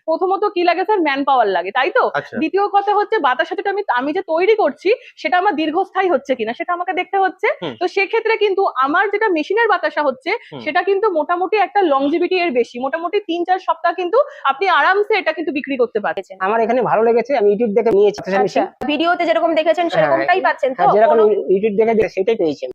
প্রথমত কি লাগে স্যার, ম্যান পাওয়ার লাগে, তাই তো? দ্বিতীয় কথা হচ্ছে বাতাসাটা আমি যে তৈরি করছি সেটা আমার দীর্ঘস্থায়ী হচ্ছে কিনা সেটা আমাকে দেখতে হচ্ছে। তো সেক্ষেত্রে কিন্তু আমার যেটা মেশিনের বাতাসা হচ্ছে সেটা কিন্তু মোটামুটি একটা লংজিভিটি এর বেশি, মোটামুটি 3-4 সপ্তাহ কিন্তু আপনি আরামসে এটা কিন্তু বিক্রি করতে পারছেন। আমার এখানে ভালো লেগেছে, আমি ইউটিউব দেখে নিয়েছি। ভিডিওতে যেরকম দেখেছেন সেরকমটাই পাচ্ছেন তো? যেরকম ইউটিউব দেখে সেটাই পেয়েছি।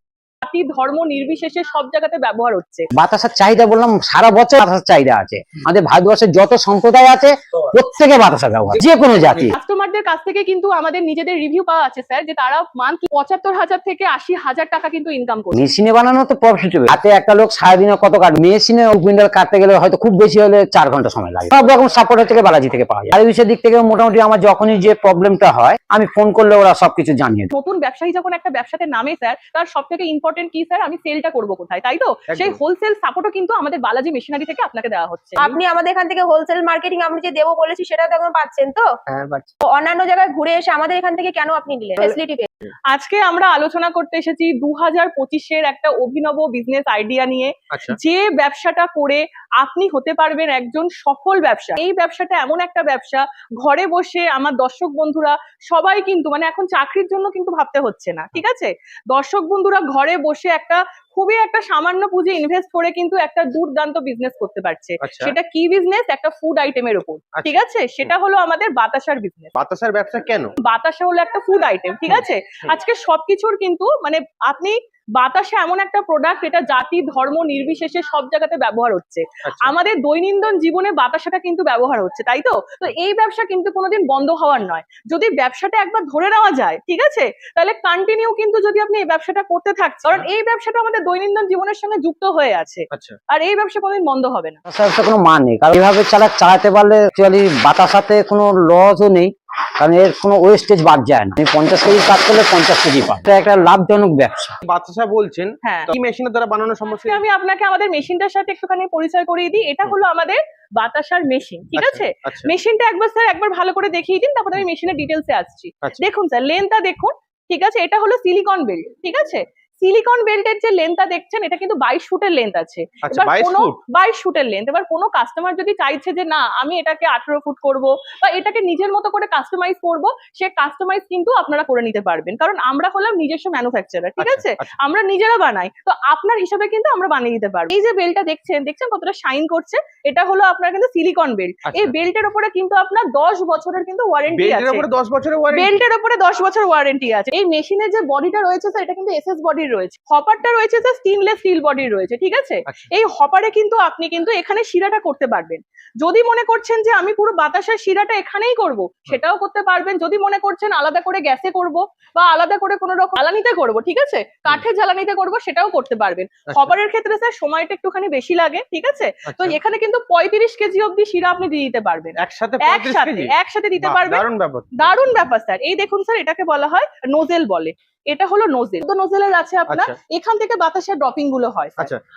ধর্ম নির্বিশেষে সব জায়গাতে ব্যবহার হচ্ছে। বাতাসার চাহিদা বললাম সারা বছর বাতাসার চাহিদা আছে। আমাদের ভারতবর্ষের যত সম্প্রদায় আছে প্রত্যেকে বাতাসা ব্যবহার, যে কোনো জাতি। কাস্টমারদের কাছ থেকে কিন্তু আমাদের নিজেদের রিভিউ পাওয়া আছে স্যার, যে তারা মান্থলি 75,000 থেকে 80,000 টাকা কিন্তু ইনকাম করে। মেশিনে বানানো তো প্রফিটেবল। হাতে একটা লোক সারাদিনে কত কাট, মেশিনে কুইন্টাল কাটতে গেলে হয়তো খুব বেশি হলে 4 ঘন্টা সময় লাগে। সব রকম সাপোর্টের থেকে বালাজি থেকে পাওয়া যায়। সার্ভিসের দিক থেকে মোটামুটি আমার যখনই যে প্রবলেমটা হয় আমি ফোন করলে ওরা সবকিছু জানিয়ে দেয়। নতুন ব্যবসায়ী যখন একটা ব্যবসাতে নামে স্যার, তার সব থেকে ইম্পর্টেন্ট কি স্যার, আমি সেলটা করবো কোথায়, তাই তো? সেই হোলসেল সাপোর্টও কিন্তু আমাদের বালাজি মেশিনারি থেকে আপনাকে দেওয়া হচ্ছে। আপনি আমাদের এখান থেকে হোলসেল মার্কেটিং আমরা যে দেবো বলেছি সেটা তো এখন পাচ্ছেন তো? হ্যাঁ পাচ্ছি। অন্যান্য জায়গায় ঘুরে এসে আমাদের এখান থেকে কেন আপনি নিলেন ফ্যাসিলিটি? আজকে আমরা আলোচনা করতে এসেছি 2025-এর একটা অভিনব বিজনেস আইডিয়া নিয়ে, যে ব্যবসাটা করে আপনি হতে পারবেন একজন সফল ব্যবসা। এই ব্যবসাটা এমন একটা ব্যবসা, ঘরে বসে আমার দর্শক বন্ধুরা সবাই কিন্তু মানে এখন চাকরির জন্য কিন্তু ভাবতে হচ্ছে না, ঠিক আছে? দর্শক বন্ধুরা ঘরে বসে খুবই একটা সামান্য পুঁজি ইনভেস্ট করে কিন্তু একটা দুর্দান্ত বিজনেস করতে পারছে। সেটা কি বিজনেস? একটা ফুড আইটেমের উপর, ঠিক আছে? সেটা হলো আমাদের বাতাসার বিজনেস। বাতাসার ব্যবসা কেন? বাতাসা হলো একটা ফুড আইটেম, ঠিক আছে? আজকে সবকিছুর কিন্তু মানে আপনি বাতাসা এমন একটা প্রোডাক্ট, এটা জাতি ধর্ম নির্বিশেষে সব জায়গাতে ব্যবহার হচ্ছে। আমাদের দৈনন্দিন জীবনে বাতাসাটা কিন্তু ব্যবহার হচ্ছে, তাই তো? তো এই ব্যবসা কিন্তু কোনোদিন বন্ধ হওয়ার নয়। যদি ব্যবসাটা একবার ধরে নেওয়া যায়, ঠিক আছে, তাহলে কন্টিনিউ কিন্তু যদি আপনি এই ব্যবসাটা করতে থাকছেন, কারণ এই ব্যবসাটা আমাদের দৈনন্দিন জীবনের সঙ্গে যুক্ত হয়ে আছে, আর এই ব্যবসা কোনোদিন বন্ধ হবে না। কোনো মান নেই, কারণ এভাবে চালাতে পারলে অ্যাকচুয়ালি বাতাসাতে কোনো লসও নেই, কারণ এর কোনো ওয়েস্টেজ বাদ যায় না। 50 কেজি কাজ করলে 50 কেজি পান। এটা একটা লাভজনক ব্যবসা। বাতাসা বলছেন, কি মেশিনের দ্বারা বানানো সম্ভব? আমি আপনাকে আমাদের মেশিনটার সাথে একটুখানি পরিচয় করিয়ে দিই। এটা হলো আমাদের বাতাসার মেশিন, ঠিক আছে? মেশিনটা একবার ভালো করে দেখিয়ে দিন, তারপর আমি মেশিনের ডিটেলসে আসছি। দেখুন স্যার, লেন্থটা দেখুন, ঠিক আছে? এটা হলো সিলিকন বেল্ট, ঠিক আছে? সিলিকন বেল্টের যে লেন্থটা দেখছেন এটা কিন্তু 22 ফুটের লেন্থ আছে। এবার 22 ফুটের লেন্থ। এবার কোনো কাস্টমার যদি চাইছে যে না আমি এটাকে 18 ফুট করব বা এটাকে নিজের মতো করে কাস্টমাইজ করব, সে কাস্টমাইজ কিন্তু আপনারা করে নিতে পারবেন, কারণ আমরা হলাম নিজস্ব ম্যানুফ্যাকচারার, ঠিক আছে? আমরা নিজেরা বানাই, তো আপনার হিসাবে কিন্তু আমরা বানিয়ে দিতে পারবো। এই যে বেল্টটা দেখছেন কতটা শাইন করছে, এটা হলো আপনার কিন্তু সিলিকন বেল্ট। এই বেল্টের উপরে কিন্তু আপনার 10 বছরের কিন্তু ওয়ারেন্টি আছে। বেল্টের উপরে 10 বছরের ওয়ারেন্টি? বেল্টের উপরে 10 বছর ওয়ারেন্টি আছে। এই মেশিনের যে বডিটা রয়েছে স্যার, এটা কিন্তু এসএস বডির রয়েছে। হপারটা রয়েছে স্যার স্টেনলেস স্টিল বডির রয়েছে, ঠিক আছে? এই হপারে কিন্তু আপনি কিন্তু এখানে শিরাটা করতে পারবেন। যদি মনে করছেন যে আমি পুরো বাতাসার শিরাটা এখানেই করব, সেটাও করতে পারবেন। যদি মনে করছেন আলাদা করে গ্যাসে করব বা আলাদা করে কোনো রকম জ্বালানিতে করব, ঠিক আছে, কাঠের জ্বালানিতে করব, সেটাও করতে পারবেন। হপারের ক্ষেত্রে স্যার সময়টা একটুখানি বেশি লাগে, ঠিক আছে? তো এখানে কিন্তু 35 কেজি অবধি শিরা আপনি দিয়ে দিতে পারবেন একসাথে দিতে পারবেন। দারুণ ব্যাপার স্যার। এই দেখুন স্যার, এটাকে বলা হয় নোজেল বলে। এটা হলো নোজেল। 14 নোজেলের আছে আপনার, এখান থেকে বাতাসের ড্রপিং গুলো হয়।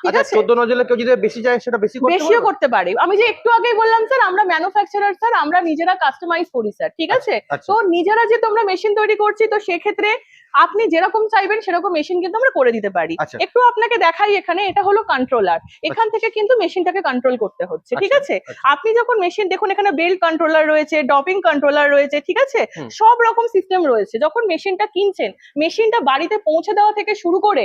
ঠিক আছে, 14 নোজেলে কেউ যদি বেশি যায় সেটা বেশিও করতে পারে। আমি যে একটু আগেই বললাম স্যার, আমরা ম্যানুফ্যাকচারার স্যার, আমরা নিজেরা কাস্টমাইজ করি স্যার, ঠিক আছে? তো নিজেরা যে তোমরা মেশিন তৈরি করছি, তো সেক্ষেত্রে আপনি যেরকম চাইবেন সেরকম মেশিন কিন্তু আমরা করে দিতে পারি। একটু আপনাকে দেখাই, এখানে এটা হলো কন্ট্রোলার। এখান থেকে কিন্তু মেশিনটাকে কন্ট্রোল করতে হচ্ছে, ঠিক আছে? আপনি যখন মেশিন দেখুন, এখানে বেল্ট কন্ট্রোলার রয়েছে, ড্রপিং কন্ট্রোলার রয়েছে, ঠিক আছে? সব রকম সিস্টেম রয়েছে। যখন মেশিনটা কিনছেন, মেশিনটা বাড়িতে পৌঁছে দেওয়া থেকে শুরু করে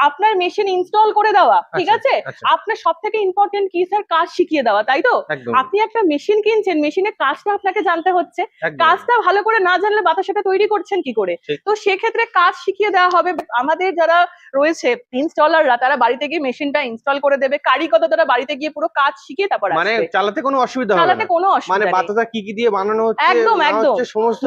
আপনার মেশিন ইনস্টল করে দেওয়া, ঠিক আছে? আপনার সব থেকে ইম্পর্টেন্ট কি স্যার? কাজ শিখিয়ে দেওয়া, তাই তো? আপনি একটা মেশিন কিনছেন, মেশিনের কাজটা আপনাকে জানতে হচ্ছে। কাজটা ভালো করে না জানলে বাতাসাটা তৈরি করছেন কি করে? তো সেক্ষেত্রে কাজ শিখিয়ে দেওয়া হবে। আমাদের যারা রয়েছে ইনস্টলাররা, তারা বাড়িতে গিয়ে মেশিনটা ইনস্টল করে দেবে। কারিগর তারা বাড়িতে গিয়ে পুরো কাজ শিখিয়ে তারপর আসবে। মানে চালাতে কোনো অসুবিধা হবে না। চালাতে কোনো অসুবিধা নেই। মানে বাতাসা কি দিয়ে বানানো হচ্ছে একদম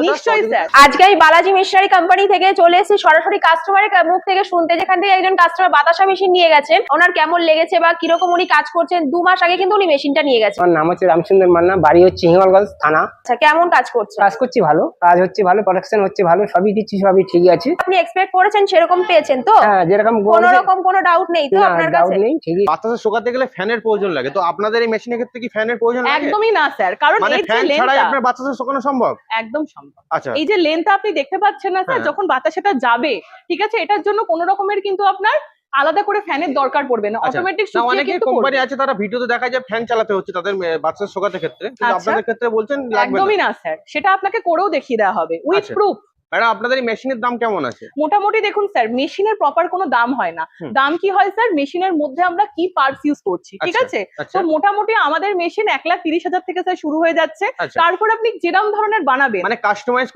নিশ্চয়ই স্যার। আজকে আমি বালাজি মেশিনারি কোম্পানি থেকে চলে এসেছি সরাসরি কাস্টমারের মুখ থেকে শুনতে, যেখান থেকে একজন কাস্টমার বাতাসা মেশিন নিয়ে গেছেন। ওনার কেমন লেগেছে বা কিরকম উনি কাজ করছেন। 2 মাস আগে কিন্তু উনি মেশিনটা নিয়ে গেছেন। আমার নাম হচ্ছে রামচন্দ্র মান্না, বাড়ি হচ্ছে হিঙ্গলগঞ্জ থানা। আচ্ছা, কেমন কাজ করছে? কাজ করছি ভালো, কাজ হচ্ছে ভালো, প্রোডাকশন হচ্ছে ভালো, সবই দিচ্ছি, সবই ঠিকই আছে। আপনি এক্সপেক্ট করেছেন সেরকম পেয়েছেন তো? হ্যাঁ, যেরকম কোনো রকম কোনো ডাউট নেই তো আপনার কাছে? ডাউট নেই, ঠিকই। বাতাসা শুকাতে গেলে ফ্যানের প্রয়োজন লাগে, তো আপনাদের এই মেশিনের ক্ষেত্রে কি ফ্যানের প্রয়োজন লাগে? একদমই না স্যার, কারণ মানে ফ্যান ছাড়াই আপনার বাতাসা শুকানো সম্ভব? একদম সম্ভব। এই যে লেন্থটা আপনি দেখতে পাচ্ছেন না স্যার, যখন বাতাসাটা যাবে, ঠিক আছে, এটার জন্য কোনো রকমের কিন্তু আপনার আলাদা করে ফ্যানের দরকার পড়বে না, অটোমেটিক না অনেকে কোম্পানি আছে তারা ভিডিওতে দেখা যায় ফ্যান চালাতে হচ্ছে তাদের বাচ্চা শোকাতে ক্ষেত্রে, কিন্তু আপনাদের ক্ষেত্রে বলছেন লাগবে একদমই না স্যার, সেটা আপনাকে করেও দেখিয়ে দেওয়া হবে উইথ প্রুফ। ম্যাডাম আপনাদের এই মেশিনের দাম কেমন আছে? মোটামুটি দেখুন স্যার, মেশিনের প্রপার কোনো দাম হয় না। দাম কি হয় স্যার, মেশিনের মধ্যে আমরা কি পার্টস ইউজ করছি, ঠিক আছে? তো মোটামুটি আমাদের মেশিন 1,30,000 থেকে স্যার শুরু হয়ে যাচ্ছে। তারপর আপনি যেরকম ধরনের বানাবেন, মানে কাস্টমাইজ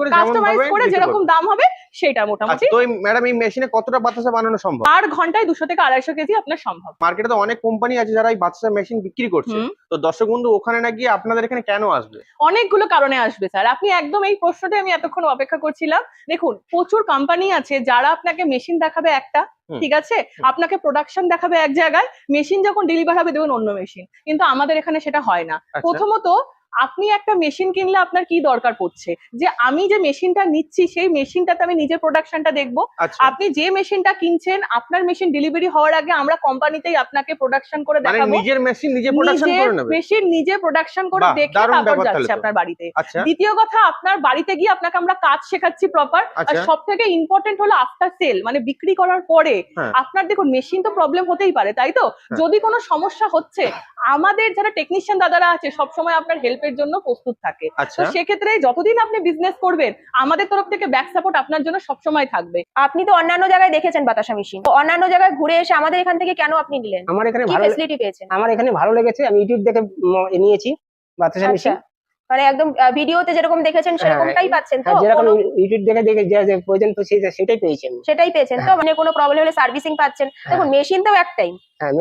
করে যেরকম দাম হবে সেটা মোটামুটি। তো ম্যাডাম এই মেশিনে কতটা বাতাসা বানানো সম্ভব? 8 ঘন্টায় 200 থেকে 250 কেজি আপনার সম্ভব। মার্কেটে তো অনেক কোম্পানি আছে যারা এই বাতাসা মেশিন বিক্রি করছে, তো দর্শক বন্ধু ওখানে না গিয়ে আপনাদের এখানে কেন আসবে? অনেকগুলো কারণে আসবে স্যার, আপনি একদম এই প্রশ্নটা আমি এতক্ষণ অপেক্ষা করছিলাম। দেখুন, প্রচুর কোম্পানি আছে যারা আপনাকে মেশিন দেখাবে একটা, ঠিক আছে, আপনাকে প্রোডাকশন দেখাবে এক জায়গায়, মেশিন যখন ডেলিভার হবে দেবেন অন্য মেশিন, কিন্তু আমাদের এখানে সেটা হয় না। প্রথমত আপনি একটা মেশিন কিনলে আপনার কি দরকার পড়ছে যে আমি যে মেশিনটা নিচ্ছি সেই মেশিনটাতে আমি নিজের প্রোডাকশনটা দেখবো। আপনি যে মেশিনটা কিনছেন আপনার মেশিন ডেলিভারি হওয়ার আগে আমরা কোম্পানিতেই আপনাকে প্রোডাকশন করে দেখাবো, নিজের মেশিন নিজে প্রোডাকশন করে নেবে, মেশিন নিজে প্রোডাকশন করে দেখে তারপর যাচ্ছে আপনার বাড়িতে। দ্বিতীয় কথা, আপনার বাড়িতে গিয়ে আপনাকে আমরা কাজ শেখাচ্ছি প্রপার। আর সবথেকে ইম্পর্টেন্ট হলো আফটার সেল, মানে বিক্রি করার পরে আপনার দেখুন মেশিন তো প্রবলেম হতেই পারে, তাই তো? যদি কোনো সমস্যা হচ্ছে আমাদের যারা টেকনিশিয়ান দাদারা আছে সবসময় আপনার হেল্পের জন্য প্রস্তুত থাকে। তো সেক্ষেত্রে যতদিন আপনি বিজনেস করবেন আমাদের তরফ থেকে ব্যাক সাপোর্ট আপনার জন্য সবসময় থাকবে। আপনি তো অন্যান্য জায়গায় দেখেছেন বাতাসা মেশিন, অন্যান্য জায়গায় ঘুরে এসে আমাদের এখান থেকে কেন আপনি নিলেন? আমার এখানে ভালো ফ্যাসিলিটি পেয়েছেন? আমার এখানে ভালো লেগেছে, আমি ইউটিউব দেখে নিয়েছি বাতাসা মেশিন। মানে একদম ভিডিওতে যেরকম দেখেছেন সেরকমটাই পাচ্ছেন তো? যেরকম ইউটিউব দেখে যে প্রয়োজন তো সেটাই পেয়েছেন। সেটাই পেয়েছেন তো? মানে কোনো প্রবলেম হলে সার্ভিসিং পাচ্ছেন। দেখুন মেশিন তো একটাই,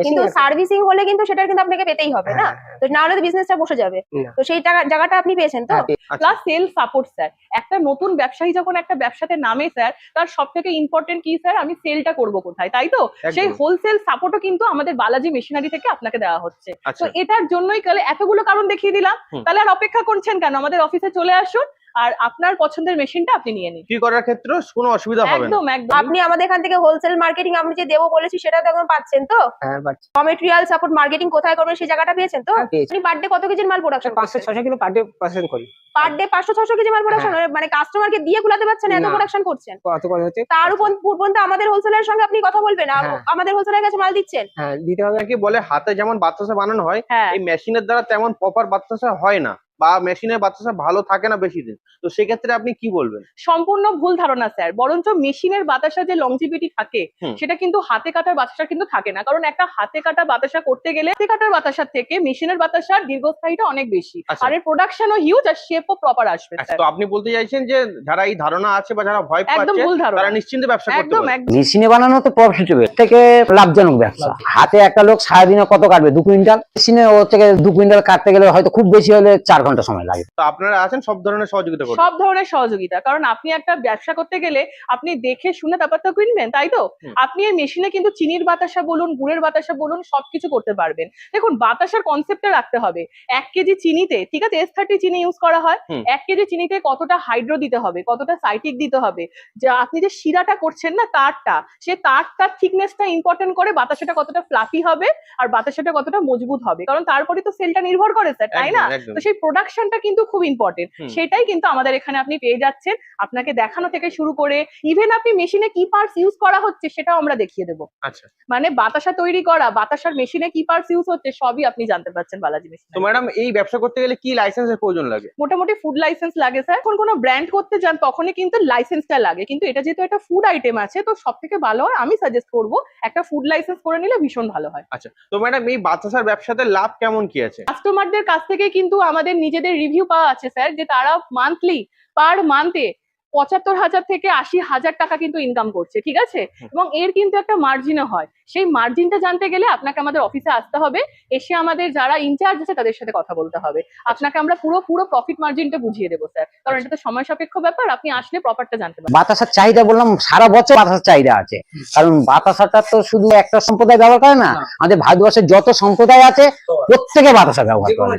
কিন্তু সার্ভিসিং হলে কিন্তু সেটা কিন্তু আপনাকে পেতেই হবে না, তো না হলে তো বিজনেসটা বসে যাবে। তো সেই জায়গাটা আপনি পেয়েছেন তো? প্লাস সেল সাপোর্ট স্যার, একটা নতুন ব্যবসায়ী যখন একটা ব্যবসাতে নামে স্যার, তার সবথেকে ইম্পর্টেন্ট কি স্যার, আমি সেলটা করব কোথায়, তাই তো? সেই হোলসেল সাপোর্টও কিন্তু আমাদের বালাজি মেশিনারি থেকে আপনাকে দেওয়া হচ্ছে। তো এটার জন্যই এতগুলো কারণ দেখিয়ে দিলাম, তাহলে আর অপেক্ষা করছেন কেন? আমাদের অফিসে চলে আসুন আর আপনার পছন্দের মেশিনটা আপনি নিয়ে নিন। কি করার ক্ষেত্রে কোনো অসুবিধা হবে না। একদম একদম। আপনি আমাদের এখান থেকে হোলসেল মার্কেটিং আমি যে দেবো বলেছি সেটা তো এখন পাচ্ছেন তো? হ্যাঁ পাচ্ছি। র মেটেরিয়াল সাপোর্ট মার্কেটিং কোথায় করবেন সেই জায়গাটা পেয়েছেন তো? আপনি পার ডে কত কেজির মাল production? 500-600 kilo per day processing করি। পার ডে 500-600 কেজি মাল প্রোডাকশন, মানে কাস্টমারকে দিয়ে কুলাতে পারছেন এত প্রোডাকশন করছেন? কত করে হচ্ছে? তার উপর পূর্বন্ত আমাদের হোলসেলের সঙ্গে আপনি কথা বলবেন, আমাদের হোলসেলের কাছে মাল দিচ্ছেন। হ্যাঁ দিতে হবে। কি বলে হাতে যেমন বাতাসা বানানো হয় এই মেশিনের দ্বারা তেমন প্রপার বাতাসা হয় না, বা মেশিনের বাতাসা ভালো থাকে না বেশি দিন, তো সেক্ষেত্রে আপনি কি বলবেন? সম্পূর্ণ ভুল ধারণা স্যার, বরঞ্চ মেশিনের বাতাসা যে লংজিভিটি থাকে সেটা কিন্তু হাতে কাটার বাতাসা কিন্তু থাকে না। কারণ একটা হাতে কাটা বাতাসা করতে গেলে হাতে কাটার বাতাসার থেকে মেশিনের বাতাসার দীর্ঘস্থায়ীটা অনেক বেশি, আর এর প্রোডাকশনও হিউজ আর শেপও প্রপার আসবে। তো আপনি বলতে চাইছেন যে যারা এই ধারণা আছে বা যারা ভয় পাচ্ছে তারা নিশ্চিন্তে ব্যবসা করতে পারে? মেশিনে বানানো তো প্রফিটেবল থেকে লাভজনক ব্যবসা। হাতে একটা লোক সারাদিনে কত কাটবে? 2 কুইন্টাল। মেশিনে ও থেকে 2 কুইন্টাল কাটতে গেলে হয়তো খুব বেশি হলে 4 ঘন্টা সময় লাগে। তো আপনারা আছেন সব ধরনের সহযোগিতা করবেন? সব ধরনের সহযোগিতা, কারণ আপনি একটা ব্যবসা করতে গেলে আপনি দেখে শুনে তারপর তো কিনবেন, তাই তো? আপনি এই মেশিনে কিন্তু চিনির বাতাসা বলুন, গুড়ের বাতাসা বলুন, সবকিছু করতে পারবেন। দেখুন বাতাসার কনসেপ্টটা রাখতে হবে। 1 কেজি চিনিতে, ঠিক আছে, S30 চিনি ইউজ করা হয়, 1 কেজি চিনিতে কতটা হাইড্রো দিতে হবে, কতটা সাইট্রিক দিতে হবে, যে আপনি যে শিরাটা করছেন না তারটা, সে তারটার থিকনেসটা ইম্পর্টেন্ট করে বাতাসাটা কতটা ফ্লাফি হবে আর বাতাসাটা কতটা মজবুত হবে, কারণ তারপরে তো সেলটা নির্ভর করে স্যার, তাই না? তো সেই প্রোডাকশনটা কিন্তু খুব ইম্পর্টেন্ট, সেটাই কিন্তু আমাদের এখানে আপনি পেয়ে যাচ্ছেন। আপনাকে দেখানো থেকে শুরু করে ইভেন আপনি মেশিনে কি পার্টস ইউজ করা হচ্ছে সেটাও আমরা দেখিয়ে দেবো। আচ্ছা, মানে বাতাসা তৈরি করা, বাতাসার মেশিনে কি পার্টস ইউজ হচ্ছে সবই আপনি জানতে পারছেন বালাজি মেশিন। তো ম্যাডাম এই ব্যবসা করতে গেলে কি লাইসেন্সের প্রয়োজন লাগে? মোটামুটি ফুড লাইসেন্স লাগে স্যার। এখন কোনো ব্র্যান্ড করতে যান তখনই কিন্তু লাইসেন্সটা লাগে, কিন্তু এটা যেহেতু একটা ফুড আইটেম আছে তো সব থেকে ভালো হয়, আমি সাজেস্ট করবো একটা ফুড লাইসেন্স করে নিলে ভীষণ ভালো হয়। আচ্ছা, তো ম্যাডাম এই বাতাসার ব্যবসাতে লাভ কেমন কি আছে? কাস্টমারদের কাছ থেকে কিন্তু আমাদের নিজেদের রিভিউ পাওয়া আছে স্যার, যে তারা মান্থলি পার মান্থে 75,000 থেকে 80,000 টাকা কিন্তু ইনকাম করছে, ঠিক আছে? এবং এর কিন্তু একটা মার্জিনও হয়। সেই মার্জিনটা জানতে গেলে আপনাকে আমাদের অফিসে আসতে হবে, এসে আমাদের যারা ইনচার্জ আছে তাদের সাথে কথা বলতে হবে। আপনাকে আমরা পুরো প্রফিট মার্জিনটা বুঝিয়ে দেবো স্যার, কারণ এটা তো সময় সাপেক্ষ ব্যাপার, আপনি আসলে প্রপারটা জানতে পারবেন। বাতাসার চাহিদা বললাম সারা বছর বাতাসার চাহিদা আছে, কারণ বাতাসাটা তো শুধু একটা সম্প্রদায় ব্যবহার করে না, আমাদের ভারতবর্ষের যত সম্প্রদায় আছে প্রত্যেকে বাতাসা ব্যবহার করে,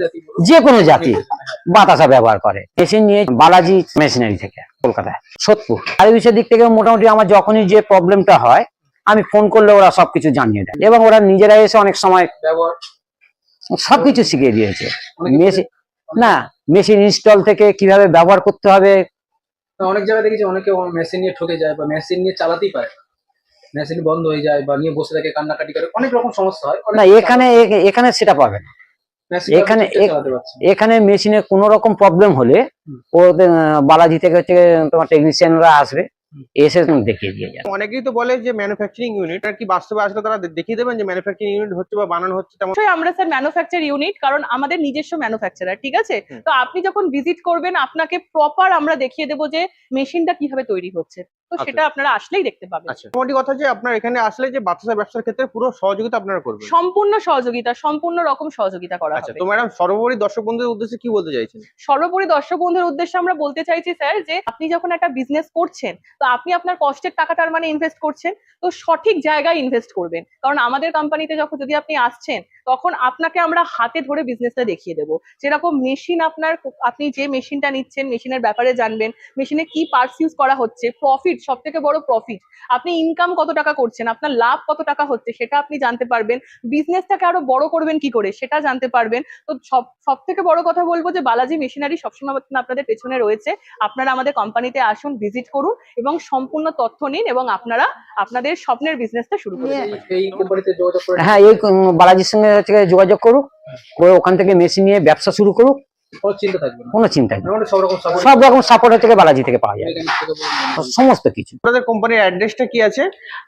যে কোনো জাতি বাতাসা ব্যবহার করে। মেশিন নিয়ে বালাজি মেশিনারি থেকে কলকাতায় সোদপুর। সার্ভিসের দিক থেকে মোটামুটি আমার যখনই যে প্রবলেমটা হয় আমি ফোন করলে ওরা সবকিছু জানিয়ে দেয়, এবং ওরা নিজেরা এসে অনেক সময় সবকিছু শিখিয়ে দিয়েছে। মেশিন ইনস্টল থেকে কিভাবে ব্যবহার করতে হবে। অনেক জায়গায় দেখেছি অনেকে মেশিন নিয়ে ঠকে যায় বা মেশিন নিয়ে চালাতেই পারে না, মেশিন বন্ধ হয়ে যায় বা নিয়ে বসে থাকে কান্নাকাটি করে, অনেক রকম সমস্যা হয়। না এখানে সেটা পাবে না। এখানে মেশিনে কোনো রকম প্রবলেম হলে ওদের বালাজি থেকে হচ্ছে তোমার টেকনিশিয়ানরা আসবে, এসে তুমি দেখিয়ে দিয়ে যাবে। অনেকেই তো বলে যে ম্যানুফ্যাকচারিং ইউনিট, আর কি বাস্তবে আসলে তারা দেখিয়ে দেবেন যে ম্যানুফ্যাকচারিং ইউনিট হচ্ছে বা বানানো হচ্ছে তেমন? অবশ্যই আমরা স্যার ম্যানুফ্যাকচার ইউনিট, কারণ আমাদের নিজস্ব ম্যানুফ্যাকচারার, ঠিক আছে। তো আপনি যখন ভিজিট করবেন আপনাকে প্রপার আমরা দেখিয়ে দেবো যে মেশিনটা কিভাবে তৈরি হচ্ছে, তো সেটা আপনারা আসলেই দেখতে পাবেন। আচ্ছা, মোটামুটি কথা যে আপনার এখানে আসলে যে বাচ্চা ব্যবসার ক্ষেত্রে পুরো সহযোগিতা আপনারা করবেন? সম্পূর্ণ সহযোগিতা, সম্পূর্ণ রকম সহযোগিতা করা আচ্ছা, হবে। তো ম্যাডাম সর্বোপরি দর্শক বন্ধুদের উদ্দেশ্যে কি বলতে চাইছেন? সর্বোপরি দর্শক বন্ধুর উদ্দেশ্যে আমরা বলতে চাইছি স্যার যে আপনি যখন একটা বিজনেস করছেন, তো আপনি আপনার কষ্টের টাকাটার মানে ইনভেস্ট করছেন, তো সঠিক জায়গায় ইনভেস্ট করবেন। কারণ আমাদের কোম্পানিতে যখন যদি আপনি আসছেন, তখন আপনাকে আমরা হাতে ধরে বিজনেসটা দেখিয়ে দেবো। যেরকম মেশিন আপনি যে মেশিনটা নিচ্ছেন, মেশিনের ব্যাপারে জানবেন, মেশিনে কি পার্টস ইউজ করা হচ্ছে, প্রফিট, সব থেকে বড় প্রফিট, আপনি ইনকাম কত টাকা করছেন, আপনার লাভ কত টাকা হচ্ছে সেটা আপনি জানতে পারবেন। বিজনেসটাকে আরো বড় করবেন কি করে সেটা জানতে পারবেন। তো সব থেকে বড় কথা বলবো যে বালাজি মেশিনারি সবসময় আপনাদের পেছনে রয়েছে। আপনারা আমাদের কোম্পানিতে আসুন, ভিজিট করুন এবং সম্পূর্ণ তথ্য নিন এবং আপনারা আপনাদের স্বপ্নের বিজনেসটা শুরু করুন। এই কোম্পানিতে যোগাযোগ করে হ্যাঁ, এই বালাজির সঙ্গে হচ্ছে যোগাযোগ করুক, করে ওখান থেকে মেশিন নিয়ে ব্যবসা শুরু করুক, কোনো চিন্তা থাকবে না। কোনো চিন্তা নেই। মোটামুটি সব রকম support সব রকম সাপোর্ট থেকে বালাজি থেকে পাওয়া যায়, mechanic থেকে বলুন। সমস্ত কিছু। আপনাদের কোম্পানির অ্যাড্রেসটা কি আছে?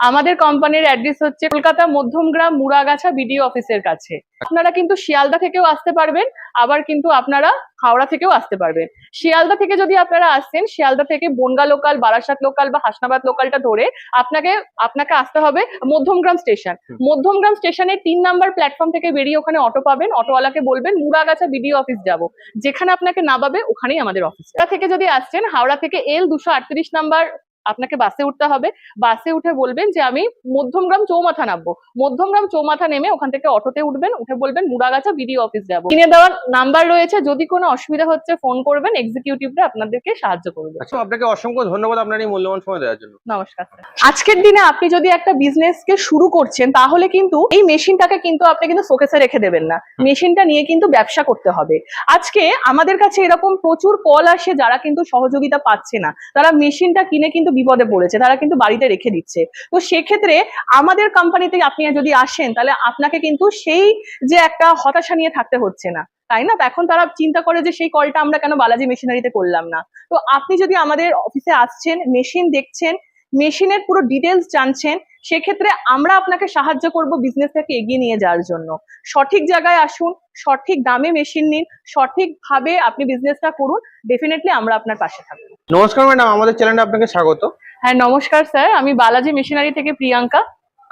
আমাদের কোম্পানির অ্যাড্রেস হচ্ছে কলকাতা মধ্যমগ্রাম মুড়াগাছা বিডিও অফিসের কাছে। আপনারা কিন্তু শিয়ালদা থেকেও আসতে পারবেন, আবার কিন্তু আপনারা হাওড়া থেকেও আসতে পারবেন। শিয়ালদা থেকে যদি আপনারা আসছেন, শিয়ালদা থেকে বনগা লোকাল, বারাসাত লোকাল বা হাসনাবাদ লোকালটা ধরে আপনাকে আসতে হবে মধ্যমগ্রাম স্টেশন। মধ্যমগ্রাম স্টেশনের 3 নাম্বার প্ল্যাটফর্ম থেকে বেরিয়ে ওখানে অটো পাবেন, অটোওয়ালাকে বলবেন মুড়াগাছা বিডিও অফিস যাব, যেখানে আপনাকে নামাবে ওখানেই আমাদের অফিস। হাওড়া থেকে যদি আসছেন, হাওড়া থেকে L 238 নাম্বার আপনাকে বাসে উঠতে হবে। বাসে উঠে বলবেন যে আমি মধ্যমগ্রাম চৌমাথা নামবো, মধ্যমগ্রাম চৌমাথা নেমে ওখান থেকে অটোতে উঠবেন, উঠে বলবেন মুড়াগাছা বিডিও অফিস যাবো। কিনে দেওয়ার নাম্বার রয়েছে, যদি কোনো অসুবিধা হচ্ছে ফোন করবেন, এক্সিকিউটিভরা আপনাদেরকে সাহায্য করবে। আচ্ছা, আপনাকে অসংখ্য ধন্যবাদ আপনার এই মূল্যবান সময় দেওয়ার জন্য। নমস্কার স্যার। আজকের দিনে আপনি যদি একটা বিজনেসকে শুরু করছেন, তাহলে কিন্তু এই মেশিনটাকে কিন্তু আপনি কিন্তু শোকেসে রেখে দেবেন না, মেশিনটা নিয়ে কিন্তু ব্যবসা করতে হবে। আজকে আমাদের কাছে এরকম প্রচুর কল আসে যারা কিন্তু সহযোগিতা পাচ্ছে না, তারা মেশিনটা কিনে কিন্তু বিপদে পড়েছে, তারা কিন্তু বাড়িতে রেখে দিচ্ছে। তো সেক্ষেত্রে আমাদের কোম্পানিতে আপনি যদি আসেন, তাহলে আপনাকে কিন্তু সেই যে একটা হতাশা নিয়ে থাকতে হচ্ছে না, তাই না? এখন তারা চিন্তা করে যে সেই কলটা আমরা কেন বালাজি মেশিনারিতে করলাম না। তো আপনি যদি আমাদের অফিসে আসছেন, মেশিন দেখছেন, মেশিনের পুরো ডিটেলস জানছেন, সেক্ষেত্রে আমরা আপনাকে সাহায্য করব বিজনেসটাকে এগিয়ে নিয়ে যাওয়ার জন্য। সঠিক জায়গায় আসুন, সঠিক দামে মেশিন নিন, সঠিকভাবে আপনি বিজনেসটা করুন, ডেফিনেটলি আমরা আপনার পাশে থাকবো। নমস্কার ম্যাডাম, আমাদের চ্যানেলে আপনাকে স্বাগত। হ্যাঁ নমস্কার স্যার, আমি বালাজি মেশিনারি থেকে প্রিয়াঙ্কা।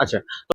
আচ্ছা,